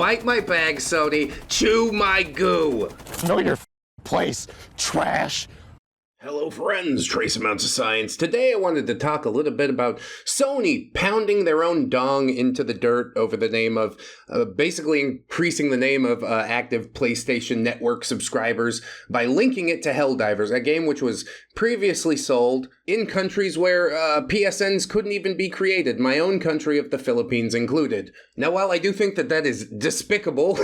Bite my bag, Sony. Chew my goo. Know your place, trash. Hello friends, trace amounts of science. Today I wanted to talk a little bit about Sony pounding their own dong into the dirt over the name of, basically increasing the name of active PlayStation Network subscribers by linking it to Helldivers, a game which was previously sold in countries where PSNs couldn't even be created, my own country of the Philippines included. Now while I do think that that is despicable,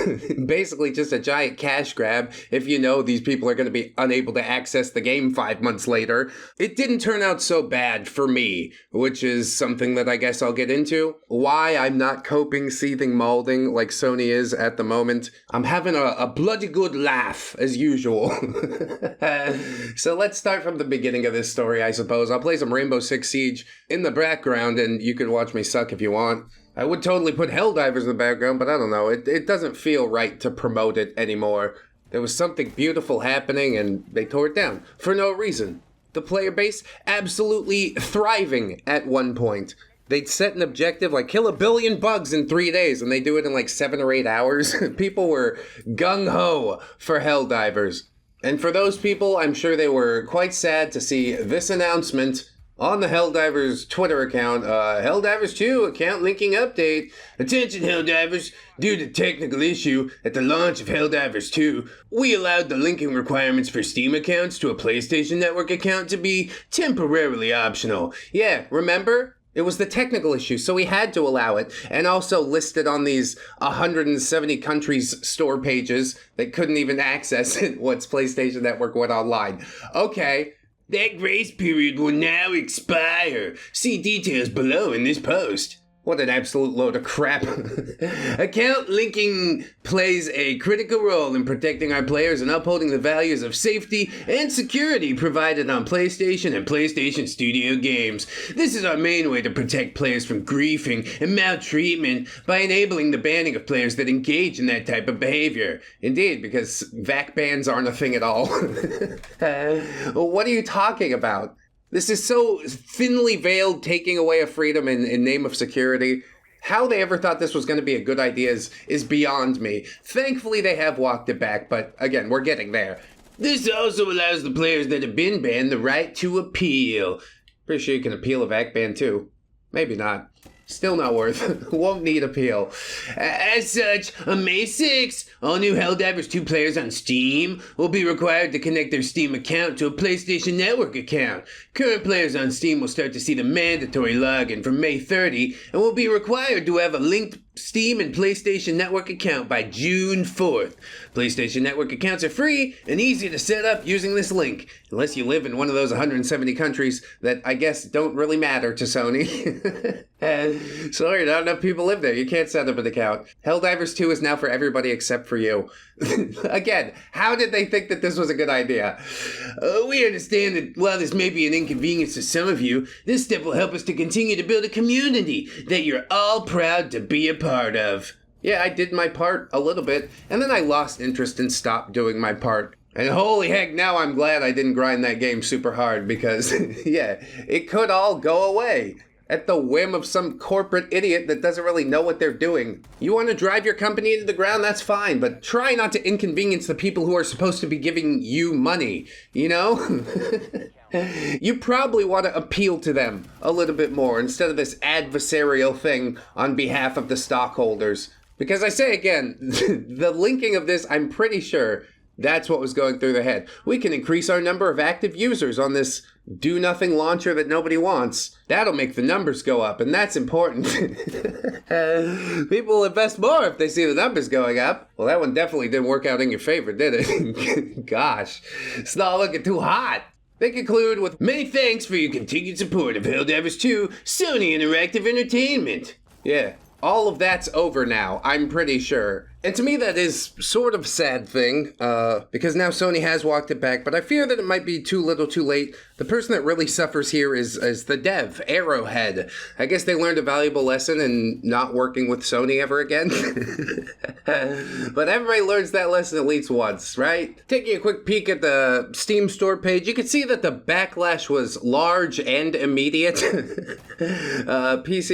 basically just a giant cash grab if you know these people are going to be unable to access the game 5 months later, it didn't turn out so bad for me, which is something that I guess I'll get into. Why I'm not coping, seething, molding like Sony is at the moment. I'm having a bloody good laugh, as usual. So let's start from the beginning of this story, I suppose. I'll play some Rainbow Six Siege in the background, and you can watch me suck if you want. I would totally put Helldivers in the background, but I don't know. It doesn't feel right to promote it anymore. There was something beautiful happening, and they tore it down for no reason. The player base absolutely thriving at one point. They'd set an objective like kill 1 billion bugs in 3 days, and they do it in like 7 or 8 hours. People were gung-ho for Helldivers. And for those people, I'm sure they were quite sad to see this announcement on the Helldivers Twitter account. Helldivers 2 account linking update. Attention Helldivers, due to technical issue at the launch of Helldivers 2, we allowed the linking requirements for Steam accounts to a PlayStation Network account to be temporarily optional. Yeah, remember? It was the technical issue, so we had to allow it, and also listed on these 170 countries store pages that couldn't even access it once PlayStation Network went online. Okay, that grace period will now expire. See details below in this post. What an absolute load of crap. Account linking plays a critical role in protecting our players and upholding the values of safety and security provided on PlayStation and PlayStation Studio games. This is our main way to protect players from griefing and maltreatment by enabling the banning of players that engage in that type of behavior. Indeed, because VAC bans aren't a thing at all. What are you talking about? This is so thinly veiled taking away of freedom in name of security. How they ever thought this was going to be a good idea is beyond me. Thankfully, they have walked it back, but again, we're getting there. This also allows the players that have been banned the right to appeal. Pretty sure you can appeal a VAC ban too. Maybe not. Still not worth. Won't need appeal. As such, on May 6th, all new Helldivers 2 players on Steam will be required to connect their Steam account to a PlayStation Network account. Current players on Steam will start to see the mandatory login from May 30 and will be required to have a linked Steam and PlayStation Network account by June 4th. PlayStation Network accounts are free and easy to set up using this link, unless you live in one of those 170 countries that I guess don't really matter to Sony. Sorry, not enough people live there. You can't set up an account. Helldivers 2 is now for everybody except for you. Again, how did they think that this was a good idea? We understand that while this may be an inconvenience to some of you, this step will help us to continue to build a community that you're all proud to be a part of. Yeah, I did my part a little bit, and then I lost interest and stopped doing my part. And holy heck, now I'm glad I didn't grind that game super hard because, yeah, it could all go away at the whim of some corporate idiot that doesn't really know what they're doing. You want to drive your company into the ground, that's fine, but try not to inconvenience the people who are supposed to be giving you money, you know? You probably want to appeal to them a little bit more instead of this adversarial thing on behalf of the stockholders. Because I say again, the linking of this, I'm pretty sure that's what was going through their head. We can increase our number of active users on this do-nothing launcher that nobody wants. That'll make the numbers go up, and that's important. People will invest more if they see the numbers going up. Well, that one definitely didn't work out in your favor, did it? Gosh, it's not looking too hot. They conclude with, many thanks for your continued support of Helldivers 2, Sony Interactive Entertainment. Yeah, all of that's over now, I'm pretty sure. And to me, that is sort of a sad thing, because now Sony has walked it back, but I fear that it might be too little too late. The person that really suffers here is the dev, Arrowhead. I guess they learned a valuable lesson in not working with Sony ever again. But everybody learns that lesson at least once, right? Taking a quick peek at the Steam store page, you can see that the backlash was large and immediate. PC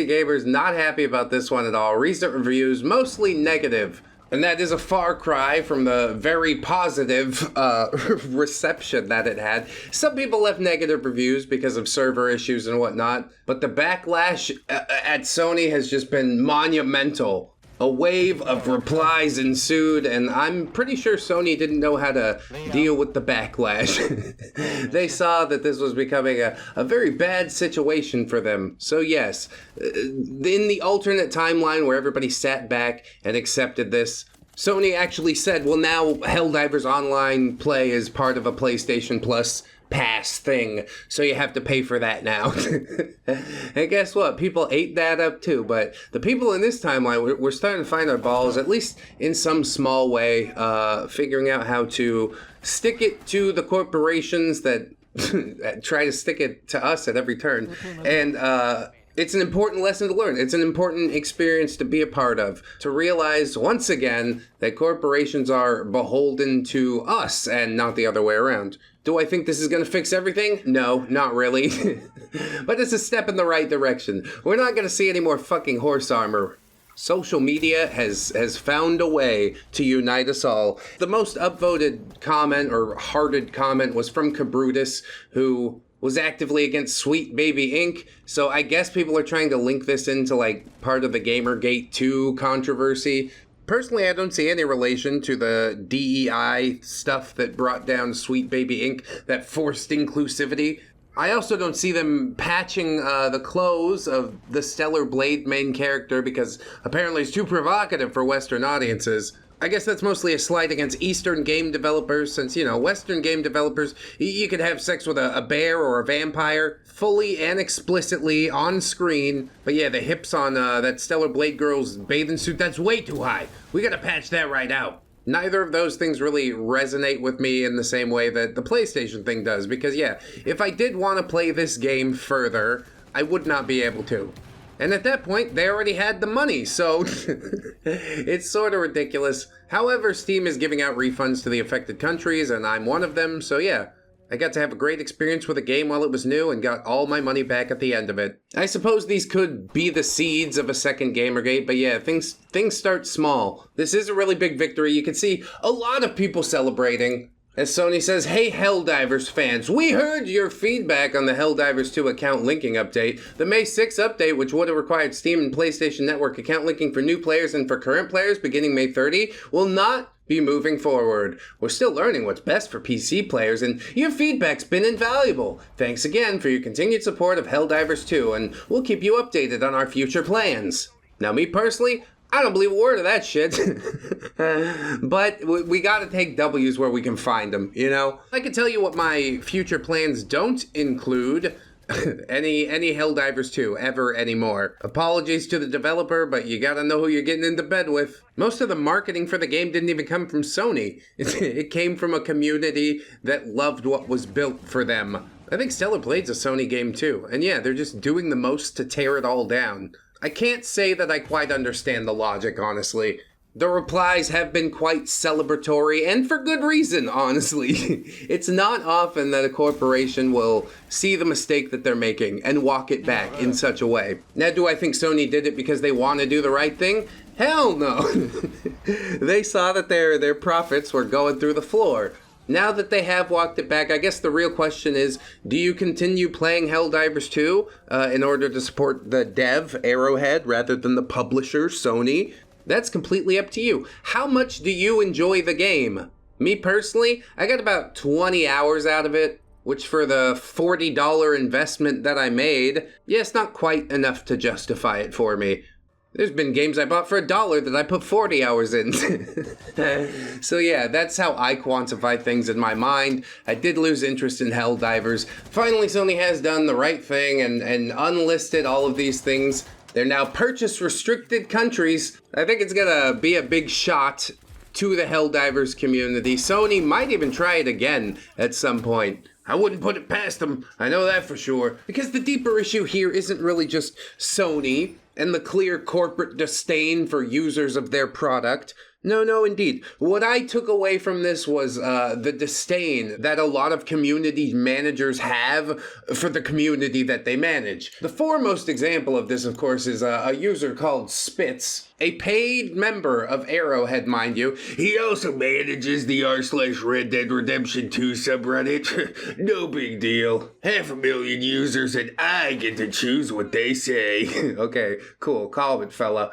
gamers not happy about this one at all. Recent reviews, mostly negative. And that is a far cry from the very positive reception that it had. Some people left negative reviews because of server issues and whatnot, but the backlash at Sony has just been monumental. A wave of replies ensued, and I'm pretty sure Sony didn't know how to deal with the backlash. They saw that this was becoming a very bad situation for them. So yes, in the alternate timeline where everybody sat back and accepted this, Sony actually said, well, now Helldivers Online Play is part of a PlayStation Plus pass thing, so you have to pay for that now. And guess what? People ate that up too, but the people in this timeline, we're starting to find our balls, at least in some small way, figuring out how to stick it to the corporations that try to stick it to us at every turn. And it's an important lesson to learn. It's an important experience to be a part of, to realize once again that corporations are beholden to us and not the other way around. Do I think this is going to fix everything? No, not really. But it's a step in the right direction. We're not going to see any more fucking horse armor. Social media has found a way to unite us all. The most upvoted comment or hearted comment was from Cabrutus, who was actively against Sweet Baby Inc. So I guess people are trying to link this into like part of the Gamergate 2 controversy. Personally, I don't see any relation to the DEI stuff that brought down Sweet Baby Inc., that forced inclusivity. I also don't see them patching the clothes of the Stellar Blade main character because apparently it's too provocative for Western audiences. I guess that's mostly a slight against Eastern game developers, since, you know, Western game developers, you could have sex with a bear or a vampire fully and explicitly on screen. But yeah, the hips on that Stellar Blade girl's bathing suit, that's way too high. We gotta patch that right out. Neither of those things really resonate with me in the same way that the PlayStation thing does, because yeah, if I did want to play this game further, I would not be able to. And at that point, they already had the money, so it's sort of ridiculous. However, Steam is giving out refunds to the affected countries, and I'm one of them, so yeah. I got to have a great experience with a game while it was new and got all my money back at the end of it. I suppose these could be the seeds of a second Gamergate, but yeah, things start small. This is a really big victory. You can see a lot of people celebrating. As Sony says, hey Helldivers fans, we heard your feedback on the Helldivers 2 account linking update. The May 6th update, which would have required Steam and PlayStation Network account linking for new players and for current players beginning May 30, will not be moving forward. We're still learning what's best for PC players, and your feedback's been invaluable. Thanks again for your continued support of Helldivers 2, and we'll keep you updated on our future plans. Now, me personally, I don't believe a word of that shit. But we gotta take W's where we can find them, you know? I can tell you what my future plans don't include. any Helldivers 2 ever anymore. Apologies to the developer, but you gotta know who you're getting into bed with. Most of the marketing for the game didn't even come from Sony. It came from a community that loved what was built for them. I think Stellar Blade's a Sony game too, and yeah, they're just doing the most to tear it all down. I can't say that I quite understand the logic, honestly. The replies have been quite celebratory, and for good reason, honestly. It's not often that a corporation will see the mistake that they're making and walk it back in such a way. Now, do I think Sony did it because they want to do the right thing? Hell no. They saw that their profits were going through the floor. Now that they have walked it back, I guess the real question is, do you continue playing Helldivers 2 in order to support the dev, Arrowhead, rather than the publisher, Sony? That's completely up to you. How much do you enjoy the game? Me personally, I got about 20 hours out of it, which for the $40 investment that I made, yeah, it's not quite enough to justify it for me. There's been games I bought for $1 that I put 40 hours in. So yeah, that's how I quantify things in my mind. I did lose interest in Helldivers. Finally, Sony has done the right thing and unlisted all of these things. They're now purchase restricted countries. I think it's gonna be a big shot to the Helldivers community. Sony might even try it again at some point. I wouldn't put it past them, I know that for sure. Because the deeper issue here isn't really just Sony and the clear corporate disdain for users of their product. No, indeed. What I took away from this was the disdain that a lot of community managers have for the community that they manage. The foremost example of this, of course, is a user called Spitz, a paid member of Arrowhead, mind you. He also manages the r/Red Dead Redemption 2 subreddit. No big deal. 500,000 users and I get to choose what they say. Okay, cool. Calm it, fella.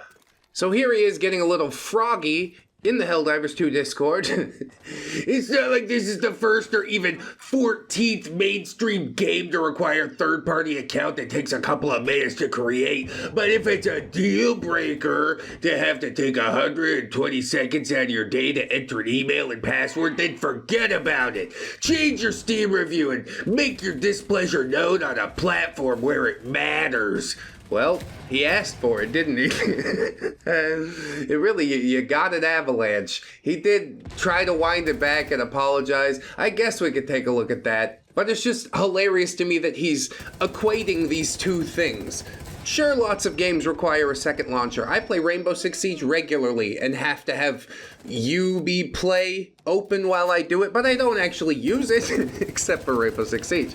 So here he is getting a little froggy in the Helldivers 2 Discord. It's not like this is the first or even 14th mainstream game to require a third-party account that takes a couple of minutes to create. But if it's a deal breaker to have to take 120 seconds out of your day to enter an email and password, then forget about it. Change your Steam review and make your displeasure known on a platform where it matters. Well, he asked for it, didn't he? It really, you got an avalanche. He did try to wind it back and apologize. I guess we could take a look at that. But it's just hilarious to me that he's equating these two things. Sure, lots of games require a second launcher. I play Rainbow Six Siege regularly and have to have UB Play open while I do it, but I don't actually use it, except for Rainbow Six Siege.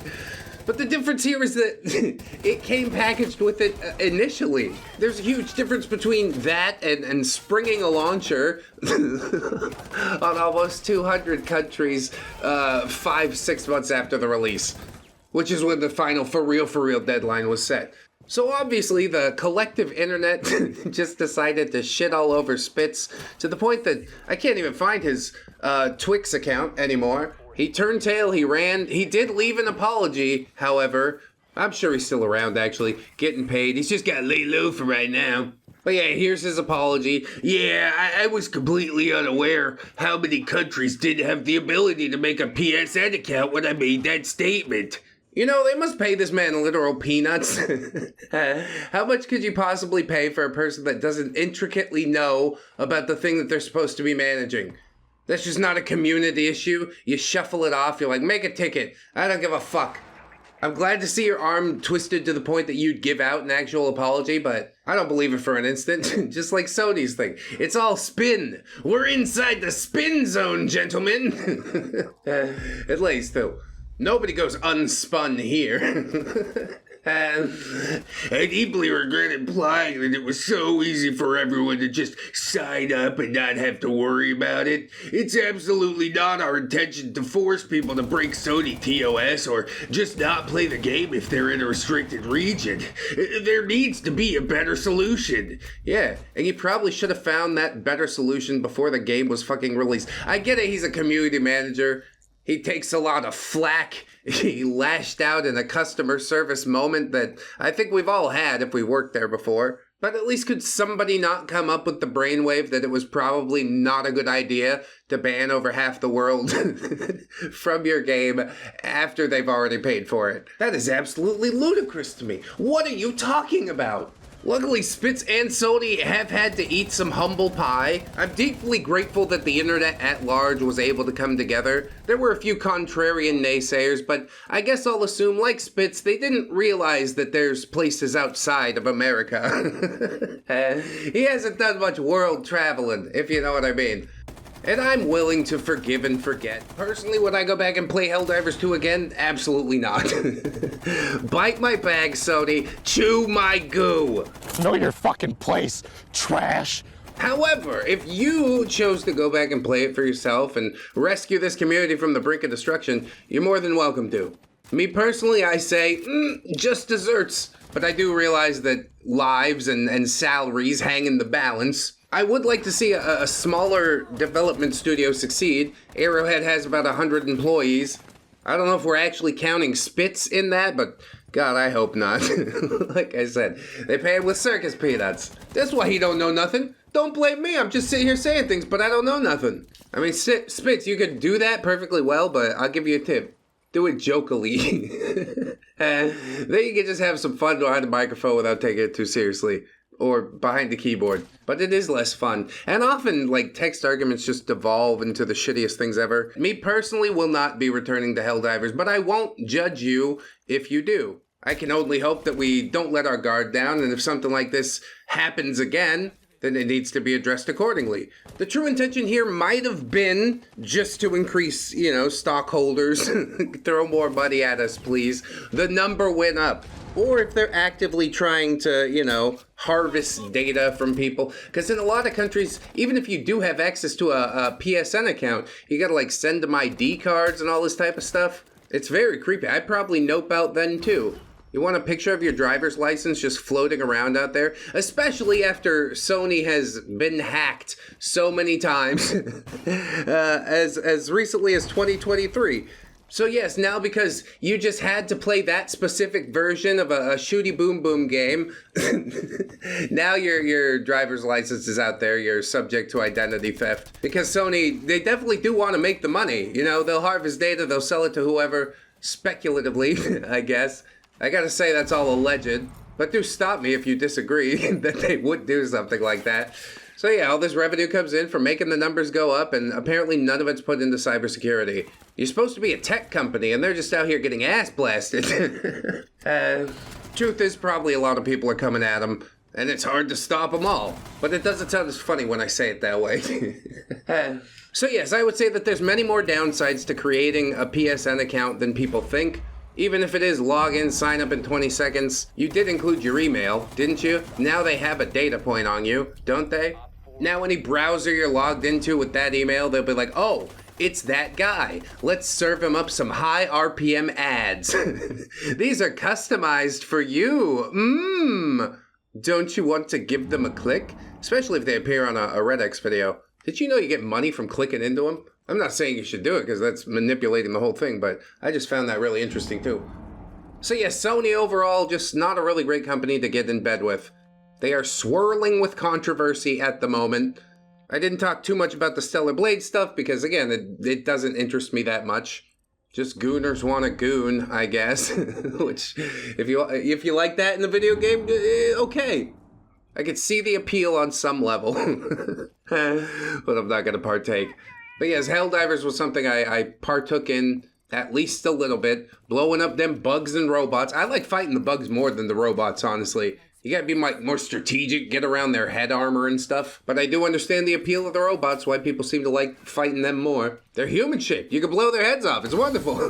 But the difference here is that it came packaged with it initially. There's a huge difference between that and springing a launcher on almost 200 countries 5-6 months after the release, which is when the final for real deadline was set. So obviously the collective internet just decided to shit all over Spitz to the point that I can't even find his Twix account anymore. He turned tail, he ran. He did leave an apology, however. I'm sure he's still around, actually, getting paid. He's just got to lay low for right now. But yeah, here's his apology. Yeah, I was completely unaware how many countries didn't have the ability to make a PSN account when I made that statement. You know, they must pay this man literal peanuts. How much could you possibly pay for a person that doesn't intricately know about the thing that they're supposed to be managing? That's just not a community issue. You shuffle it off. You're like, make a ticket. I don't give a fuck. I'm glad to see your arm twisted to the point that you'd give out an actual apology, but I don't believe it for an instant. Just like Sony's thing. It's all spin. We're inside the spin zone, gentlemen. At least, though. Nobody goes unspun here. I deeply regret implying that it was so easy for everyone to just sign up and not have to worry about it. It's absolutely not our intention to force people to break Sony TOS or just not play the game if they're in a restricted region. There needs to be a better solution. Yeah, and you probably should have found that better solution before the game was fucking released. I get it, he's a community manager. He takes a lot of flack. He lashed out in a customer service moment that I think we've all had if we worked there before. But at least could somebody not come up with the brainwave that it was probably not a good idea to ban over half the world from your game after they've already paid for it? That is absolutely ludicrous to me. What are you talking about? Luckily, Spitz and Sony have had to eat some humble pie. I'm deeply grateful that the internet at large was able to come together. There were a few contrarian naysayers, but I guess I'll assume, like Spitz, they didn't realize that there's places outside of America. He hasn't done much world traveling, if you know what I mean. And I'm willing to forgive and forget. Personally, would I go back and play Helldivers 2 again? Absolutely not. Bite my bag, Sony. Chew my goo. Know your fucking place, trash. However, if you chose to go back and play it for yourself and rescue this community from the brink of destruction, you're more than welcome to. Me personally, I say, just desserts. But I do realize that lives and salaries hang in the balance. I would like to see a smaller development studio succeed. Arrowhead has about 100 employees. I don't know if we're actually counting Spitz in that, but God, I hope not. Like I said, they pay him with circus peanuts. That's why he don't know nothing. Don't blame me, I'm just sitting here saying things, but I don't know nothing. I mean, Spitz, you could do that perfectly well, but I'll give you a tip. Do it jokily. Then you can just have some fun behind the microphone without taking it too seriously. Or behind the keyboard. But it is less fun. And often, like, text arguments just devolve into the shittiest things ever. Me personally will not be returning to Helldivers, but I won't judge you if you do. I can only hope that we don't let our guard down, and if something like this happens again, then it needs to be addressed accordingly. The true intention here might have been just to increase, stockholders. Throw more money at us, please. The number went up. Or if they're actively trying to, harvest data from people. Because in a lot of countries, even if you do have access to a PSN account, you gotta, send them ID cards and all this type of stuff. It's very creepy. I'd probably nope out then, too. You want a picture of your driver's license just floating around out there? Especially after Sony has been hacked so many times, as recently as 2023. So yes, now because you just had to play that specific version of a shooty boom boom game, now your driver's license is out there, you're subject to identity theft. Because Sony, they definitely do want to make the money. They'll harvest data, they'll sell it to whoever, speculatively, I guess. I gotta say that's all alleged, but do stop me if you disagree that they would do something like that. So yeah, all this revenue comes in from making the numbers go up, and apparently none of it's put into cybersecurity. You're supposed to be a tech company, and they're just out here getting ass blasted. Truth is, probably a lot of people are coming at them, and it's hard to stop them all. But it doesn't sound as funny when I say it that way. So yes, I would say that there's many more downsides to creating a PSN account than people think. Even if it is login, sign up in 20 seconds, you did include your email, didn't you? Now they have a data point on you, don't they? Now any browser you're logged into with that email, they'll be like, oh, it's that guy. Let's serve him up some high RPM ads. These are customized for you. Don't you want to give them a click? Especially if they appear on a ReddX video. Did you know you get money from clicking into them? I'm not saying you should do it because that's manipulating the whole thing, but I just found that really interesting too. So yeah, Sony overall, just not a really great company to get in bed with. They are swirling with controversy at the moment. I didn't talk too much about the Stellar Blade stuff because, again, it doesn't interest me that much. Just gooners want a goon, I guess. Which, if you like that in the video game, okay. I could see the appeal on some level. But I'm not going to partake. But yes, Helldivers was something I partook in at least a little bit. Blowing up them bugs and robots. I like fighting the bugs more than the robots, honestly. You gotta be more strategic, get around their head armor and stuff. But I do understand the appeal of the robots, why people seem to like fighting them more. They're human-shaped. You can blow their heads off. It's wonderful.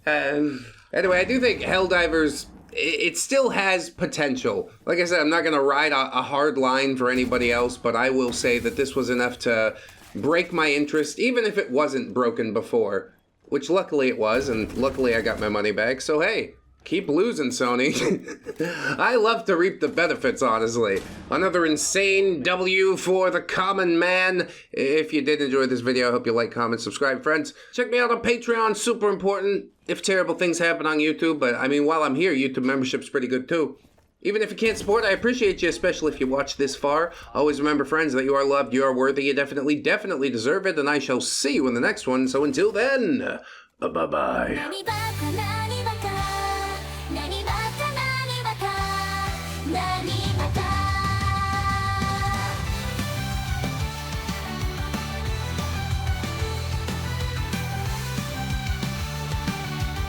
Anyway, I do think Helldivers, it still has potential. Like I said, I'm not gonna ride a hard line for anybody else, but I will say that this was enough to break my interest, even if it wasn't broken before. Which luckily it was, and luckily I got my money back, so hey. Keep losing, Sony. I love to reap the benefits, honestly. Another insane W for the common man. If you did enjoy this video, I hope you like, comment, subscribe, friends. Check me out on Patreon, super important. If terrible things happen on YouTube, but I mean, while I'm here, YouTube membership's pretty good too. Even if you can't support, I appreciate you, especially if you watch this far. Always remember, friends, that you are loved, you are worthy, you definitely deserve it, and I shall see you in the next one. So until then, bye-bye. Nani baka